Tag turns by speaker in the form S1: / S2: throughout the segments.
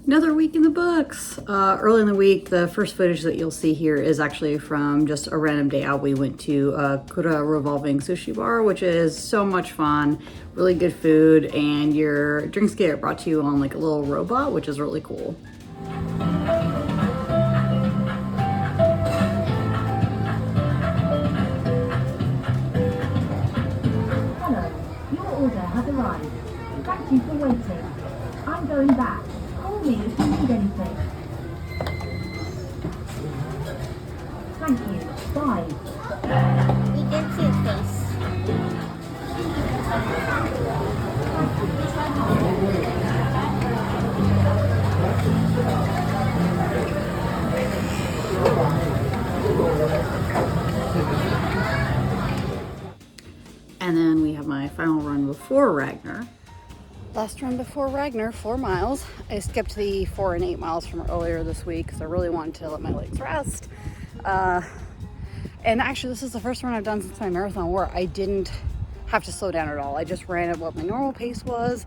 S1: Another week in the books. Early in the week, the first footage that you'll see here is actually from just a random day out. We went to Kura Revolving Sushi Bar, which is so much fun, really good food, and your drinks get brought to you on like a little robot, which is really cool.
S2: Hello, your order has arrived. Thank you for waiting. I'm going back. Call me if you need anything. Thank you. Bye.
S3: You can see his face.
S1: And then we have my final run before Ragnar. Last run before Ragnar, 4 miles. I skipped the 4 and 8 miles from earlier this week because I really wanted to let my legs rest. And actually, this is the first run I've done since my marathon where I didn't have to slow down at all. I just ran at what my normal pace was,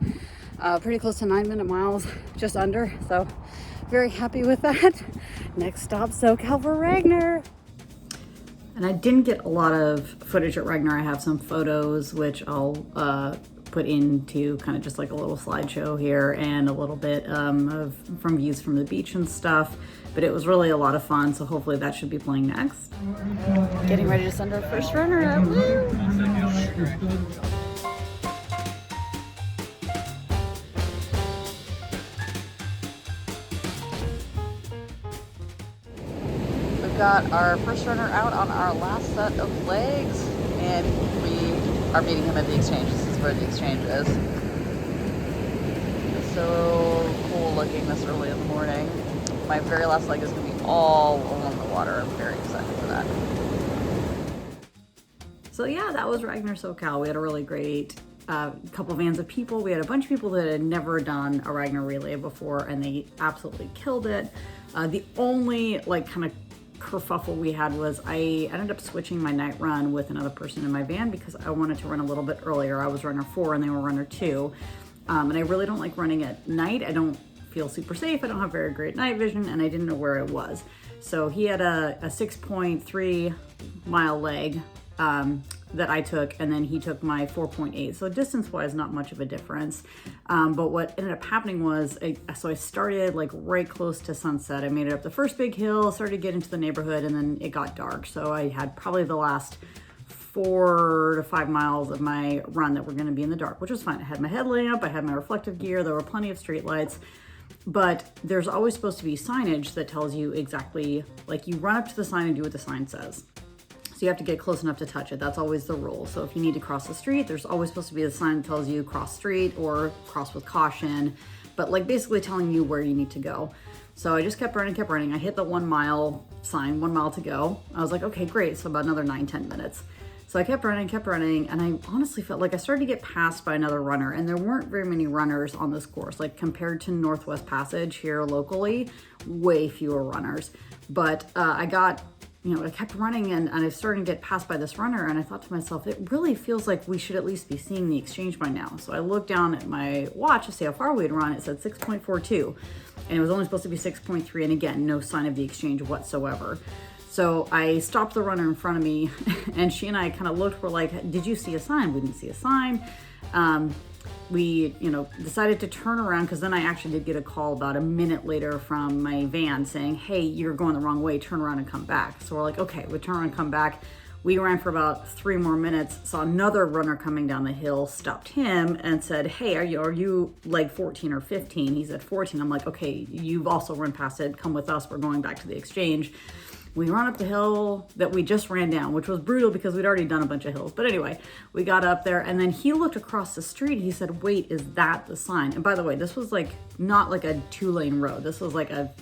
S1: pretty close to 9-minute miles, just under. So very happy with that. Next stop, SoCal for Ragnar. And I didn't get a lot of footage at Ragnar. I have some photos, which I'll put into kind of just like a little slideshow here and a little bit from views from the beach and stuff. But it was really a lot of fun, so hopefully that should be playing next. Getting ready to send our first runner up. Woo! We've got our first runner out on our last set of legs, and we are meeting him at the exchange. This is where the exchange is. It's so cool looking this early in the morning. My very last leg is going to be all along the water. I'm very excited for that. So yeah, that was Ragnar SoCal. We had a really great couple vans of people. We had a bunch of people that had never done a Ragnar relay before, and they absolutely killed it. The only like kind of kerfuffle we had was I ended up switching my night run with another person in my van because I wanted to run a little bit earlier. I was runner 4 and they were runner 2. And I really don't like running at night. I don't feel super safe. I don't have very great night vision, and I didn't know where it was. So he had a 6.3 mile leg that I took, and then he took my 4.8. So distance wise, not much of a difference. But what ended up happening was, so I started like right close to sunset. I made it up the first big hill, started getting to the neighborhood, and then it got dark. So I had probably the last 4 to 5 miles of my run that were going to be in the dark, which was fine. I had my headlamp up, I had my reflective gear, there were plenty of street lights. But there's always supposed to be signage that tells you exactly, like you run up to the sign and do what the sign says. So you have to get close enough to touch it. That's always the rule. So if you need to cross the street, there's always supposed to be a sign that tells you cross street or cross with caution, but like basically telling you where you need to go. So I just kept running. I hit the 1 mile sign, 1 mile to go. I was like, okay, great. So about another 9-10 minutes. So I kept running, and I honestly felt like I started to get passed by another runner, and there weren't very many runners on this course. Like compared to Northwest Passage here locally, way fewer runners. But I kept running, and I started to get passed by this runner, and I thought to myself, it really feels like we should at least be seeing the exchange by now. So I looked down at my watch to see how far we had run. It said 6.42, and it was only supposed to be 6.3, and again, no sign of the exchange whatsoever. So I stopped the runner in front of me, and she and I kind of looked, we're like, did you see a sign? We didn't see a sign. We, decided to turn around, because then I actually did get a call about a minute later from my van saying, hey, you're going the wrong way, turn around and come back. So we're like, okay, we turn around and come back. We ran for about 3 more minutes, saw another runner coming down the hill, stopped him and said, hey, are you like 14 or 15? He said 14. I'm like, okay, you've also run past it. Come with us. We're going back to the exchange. We run up the hill that we just ran down, which was brutal because we'd already done a bunch of hills. But anyway, we got up there, and then he looked across the street. He said, wait, is that the sign? And by the way, this was like not like a 2-lane road. This was like a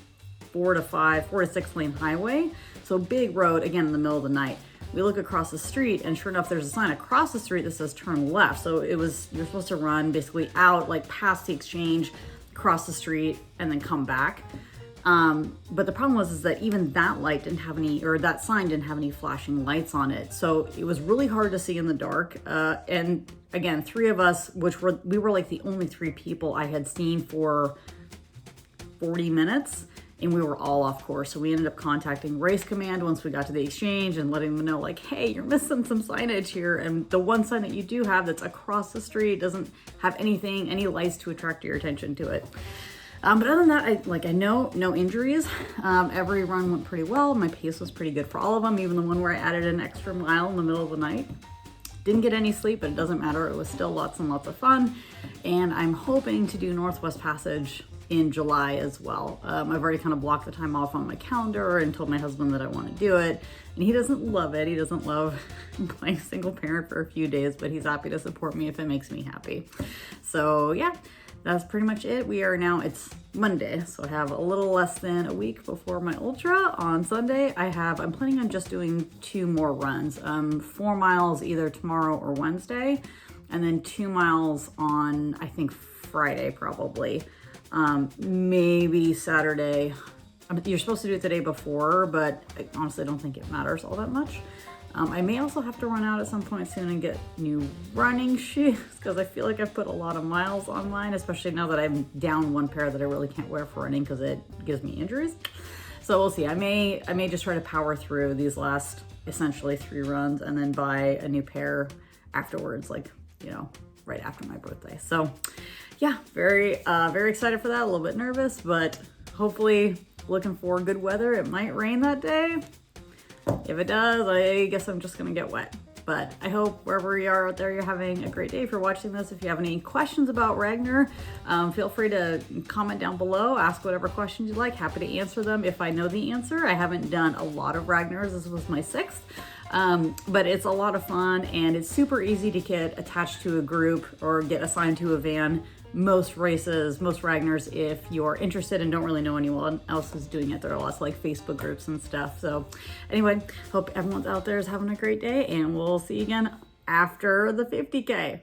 S1: 4 to 6 lane highway. So big road, again, in the middle of the night. We look across the street, and sure enough, there's a sign across the street that says turn left. So you're supposed to run basically out, like past the exchange, cross the street, and then come back. But the problem was that even that light didn't have any, or that sign didn't have any flashing lights on it. So it was really hard to see in the dark. And again, three of us, we were like the only three people I had seen for 40 minutes and we were all off course. So we ended up contacting Race Command once we got to the exchange and letting them know like, hey, you're missing some signage here. And the one sign that you do have that's across the street doesn't have anything, any lights to attract your attention to it. But other than that, I know no injuries. Every run went pretty well. My pace was pretty good for all of them, even the one where I added an extra mile in the middle of the night. Didn't get any sleep, but it doesn't matter. It was still lots and lots of fun. And I'm hoping to do Northwest Passage in July as well. I've already kind of blocked the time off on my calendar and told my husband that I want to do it. And he doesn't love it. He doesn't love playing single parent for a few days, but he's happy to support me if it makes me happy. So yeah, that's pretty much it. It's Monday, so I have a little less than a week before my ultra. On Sunday, I'm planning on just doing 2 more runs, 4 miles either tomorrow or Wednesday, and then 2 miles on, I think, Friday probably. Maybe Saturday. You're supposed to do it the day before, but I honestly don't think it matters all that much. I may also have to run out at some point soon and get new running shoes because I feel like I've put a lot of miles on mine, especially now that I'm down one pair that I really can't wear for running because it gives me injuries. So we'll see. I may just try to power through these last essentially 3 runs and then buy a new pair afterwards, like, right after my birthday. So yeah, very excited for that. A little bit nervous, but hopefully looking for good weather. It might rain that day. If it does, I guess I'm just gonna get wet. But I hope wherever you are out there, you're having a great day. If you're watching this, if you have any questions about Ragnar, feel free to comment down below, ask whatever questions you like. Happy to answer them if I know the answer. I haven't done a lot of Ragnars. This was my 6th. But it's a lot of fun and it's super easy to get attached to a group or get assigned to a van. Most races, most Ragnars, if you're interested and don't really know anyone else is doing it, there are lots of like Facebook groups and stuff. So anyway, hope everyone's out there is having a great day and we'll see you again after the 50K.